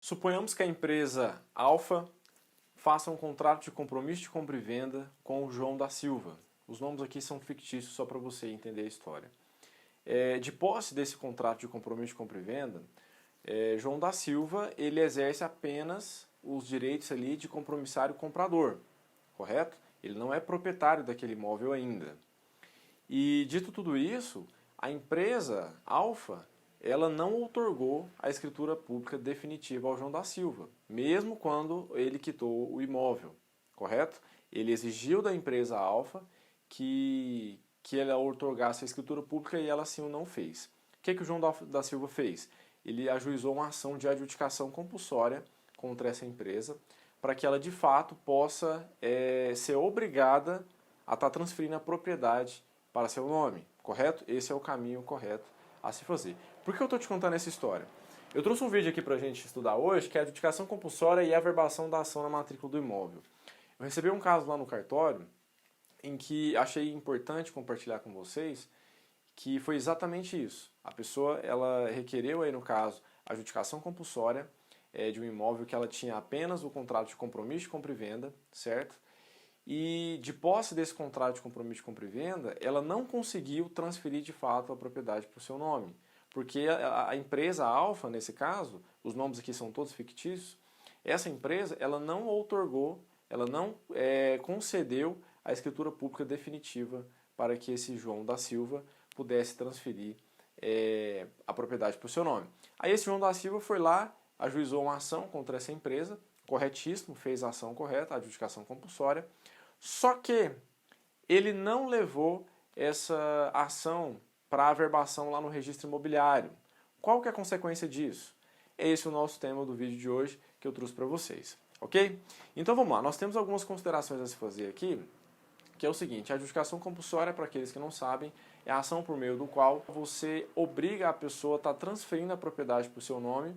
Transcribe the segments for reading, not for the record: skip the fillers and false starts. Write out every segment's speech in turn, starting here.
Suponhamos que a empresa Alfa faça um contrato de compromisso de compra e venda com o João da Silva. Os nomes aqui são fictícios só para você entender a história. De posse desse contrato de compromisso de compra e venda, João da Silva ele exerce apenas os direitos ali de compromissário comprador, correto? Ele não é proprietário daquele imóvel ainda. E dito tudo isso, a empresa Alfa, ela não outorgou a escritura pública definitiva ao João da Silva, mesmo quando ele quitou o imóvel, correto? Ele exigiu da empresa Alfa que ela outorgasse a escritura pública e ela assim o não fez. O que o João da Silva fez? Ele ajuizou uma ação de adjudicação compulsória contra essa empresa para que ela de fato possa ser obrigada a estar transferindo a propriedade para seu nome, correto? Esse é o caminho correto a se fazer. Por que eu estou te contando essa história? Eu trouxe um vídeo aqui para a gente estudar hoje, que é a adjudicação compulsória e a averbação da ação na matrícula do imóvel. Eu recebi um caso lá no cartório em que achei importante compartilhar com vocês, que foi exatamente isso. A pessoa ela requereu aí no caso a adjudicação compulsória de um imóvel que ela tinha apenas o contrato de compromisso de compra e venda, certo? E de posse desse contrato de compromisso de compra e venda, ela não conseguiu transferir de fato a propriedade para o seu nome. Porque a empresa Alfa, nesse caso, os nomes aqui são todos fictícios, essa empresa ela não outorgou, ela não concedeu a escritura pública definitiva para que esse João da Silva pudesse transferir a propriedade para o seu nome. Aí esse João da Silva foi lá, ajuizou uma ação contra essa empresa, corretíssimo, fez a ação correta, a adjudicação compulsória, só que ele não levou essa ação para averbação lá no registro imobiliário. Qual que é a consequência disso? É esse o nosso tema do vídeo de hoje que eu trouxe para vocês, ok? Então vamos lá, nós temos algumas considerações a se fazer aqui, que é o seguinte: a adjudicação compulsória, para aqueles que não sabem, é a ação por meio do qual você obriga a pessoa a estar transferindo a propriedade para o seu nome,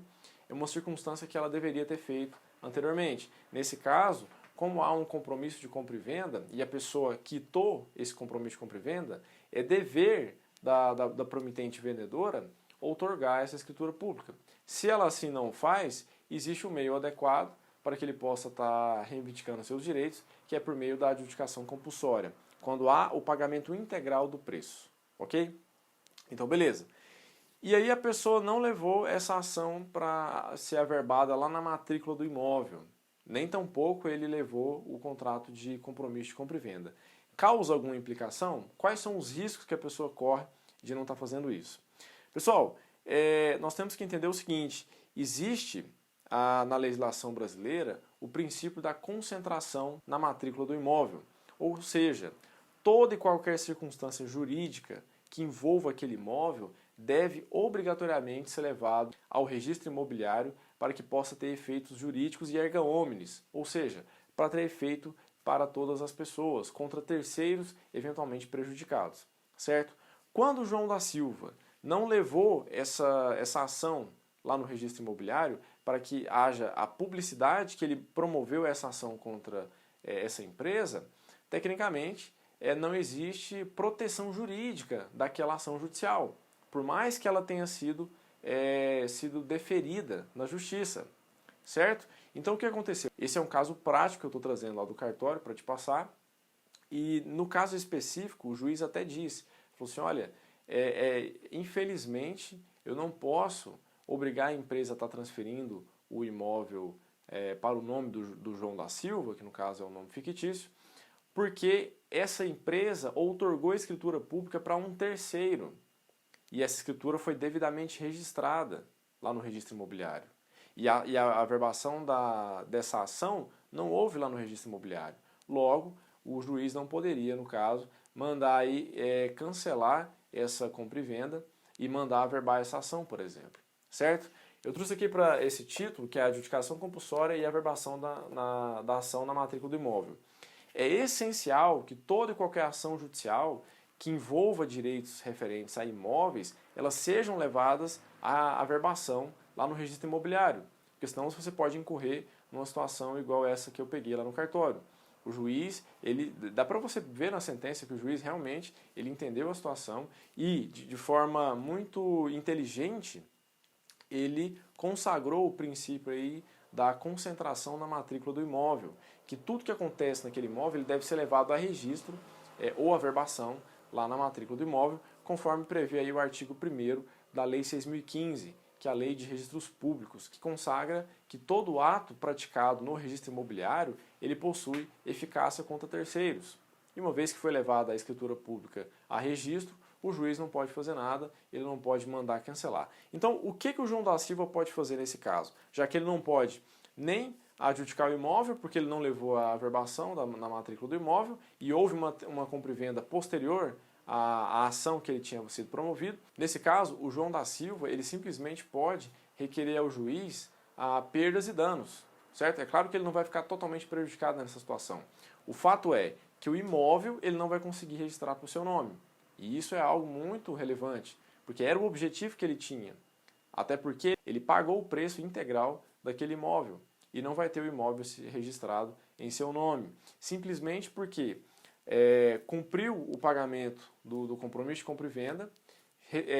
é uma circunstância que ela deveria ter feito anteriormente. Nesse caso, como há um compromisso de compra e venda e a pessoa quitou esse compromisso de compra e venda, é dever da promitente vendedora outorgar essa escritura pública. Se ela assim não faz, existe um meio adequado para que ele possa estar reivindicando seus direitos, que é por meio da adjudicação compulsória, quando há o pagamento integral do preço, ok? Então, beleza. E aí a pessoa não levou essa ação para ser averbada lá na matrícula do imóvel. Nem tampouco ele levou o contrato de compromisso de compra e venda. Causa alguma implicação? Quais são os riscos que a pessoa corre de não estar fazendo isso? Pessoal, nós temos que entender o seguinte: existe na legislação brasileira o princípio da concentração na matrícula do imóvel. Ou seja, toda e qualquer circunstância jurídica que envolva aquele imóvel deve obrigatoriamente ser levado ao registro imobiliário para que possa ter efeitos jurídicos e erga omnes, ou seja, para ter efeito para todas as pessoas, contra terceiros eventualmente prejudicados, certo? Quando o João da Silva não levou essa ação lá no registro imobiliário para que haja a publicidade que ele promoveu essa ação contra essa empresa, tecnicamente não existe proteção jurídica daquela ação judicial, por mais que ela tenha sido deferida na justiça, certo? Então o que aconteceu? Esse é um caso prático que eu estou trazendo lá do cartório para te passar, e no caso específico o juiz até disse, falou assim: olha, infelizmente eu não posso obrigar a empresa a estar transferindo o imóvel para o nome do João da Silva, que no caso é um nome fictício, porque essa empresa outorgou a escritura pública para um terceiro. E essa escritura foi devidamente registrada lá no registro imobiliário. E a averbação dessa ação não houve lá no registro imobiliário. Logo, o juiz não poderia, no caso, mandar aí, cancelar essa compra e venda e mandar averbar essa ação, por exemplo. Certo? Eu trouxe aqui para esse título, que é a adjudicação compulsória e a averbação da ação na matrícula do imóvel. É essencial que toda e qualquer ação judicial que envolva direitos referentes a imóveis, elas sejam levadas à averbação lá no registro imobiliário, porque senão você pode incorrer numa situação igual essa que eu peguei lá no cartório. O juiz, dá para você ver na sentença que o juiz realmente ele entendeu a situação e, de forma muito inteligente, ele consagrou o princípio aí da concentração na matrícula do imóvel, que tudo que acontece naquele imóvel ele deve ser levado a registro ou averbação lá na matrícula do imóvel, conforme prevê aí o artigo 1º da Lei 6.015, que é a Lei de Registros Públicos, que consagra que todo ato praticado no registro imobiliário ele possui eficácia contra terceiros. E uma vez que foi levada a escritura pública a registro, o juiz não pode fazer nada, ele não pode mandar cancelar. Então, o que o João da Silva pode fazer nesse caso? Já que ele não pode nem adjudicar o imóvel, porque ele não levou a averbação na matrícula do imóvel, e houve uma compra e venda posterior à ação que ele tinha sido promovido. Nesse caso, o João da Silva, ele simplesmente pode requerer ao juiz perdas e danos, certo? É claro que ele não vai ficar totalmente prejudicado nessa situação. O fato é que o imóvel ele não vai conseguir registrar para o seu nome. E isso é algo muito relevante, porque era o objetivo que ele tinha. Até porque ele pagou o preço integral daquele imóvel e não vai ter o imóvel registrado em seu nome. Simplesmente porque cumpriu o pagamento do compromisso de compra e venda,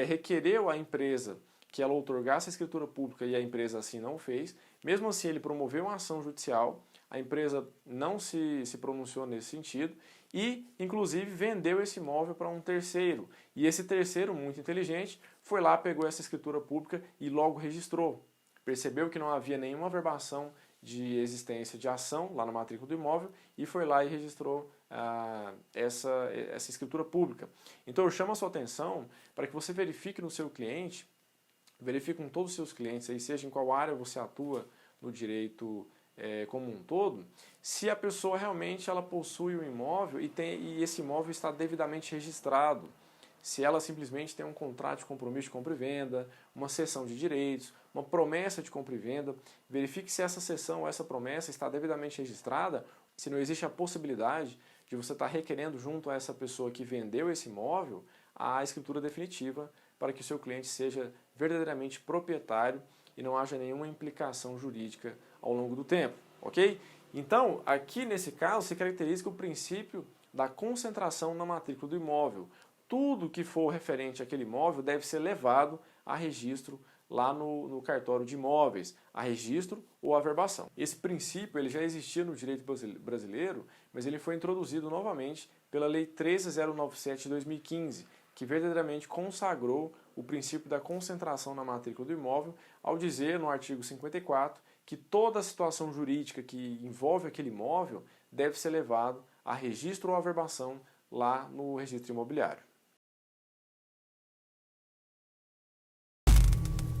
requereu à empresa que ela outorgasse a escritura pública e a empresa assim não fez. Mesmo assim, ele promoveu uma ação judicial, a empresa não se pronunciou nesse sentido e, inclusive, vendeu esse imóvel para um terceiro. E esse terceiro, muito inteligente, foi lá, pegou essa escritura pública e logo registrou. Percebeu que não havia nenhuma averbação de existência de ação lá na matrícula do imóvel e foi lá e registrou essa escritura pública. Então eu chamo a sua atenção para que você verifique no seu cliente, verifique com todos os seus clientes, aí, seja em qual área você atua no direito como um todo, se a pessoa realmente ela possui um imóvel e esse imóvel está devidamente registrado. Se ela simplesmente tem um contrato de compromisso de compra e venda, uma cessão de direitos, uma promessa de compra e venda, verifique se essa cessão ou essa promessa está devidamente registrada, se não existe a possibilidade de você estar requerendo junto a essa pessoa que vendeu esse imóvel a escritura definitiva para que o seu cliente seja verdadeiramente proprietário e não haja nenhuma implicação jurídica ao longo do tempo, ok? Então, aqui nesse caso, se caracteriza o princípio da concentração na matrícula do imóvel. Tudo que for referente àquele imóvel deve ser levado a registro lá no cartório de imóveis, a registro ou averbação. Esse princípio ele já existia no direito brasileiro, mas ele foi introduzido novamente pela Lei 13.097 de 2015, que verdadeiramente consagrou o princípio da concentração na matrícula do imóvel, ao dizer no artigo 54 que toda a situação jurídica que envolve aquele imóvel deve ser levado a registro ou averbação lá no registro imobiliário.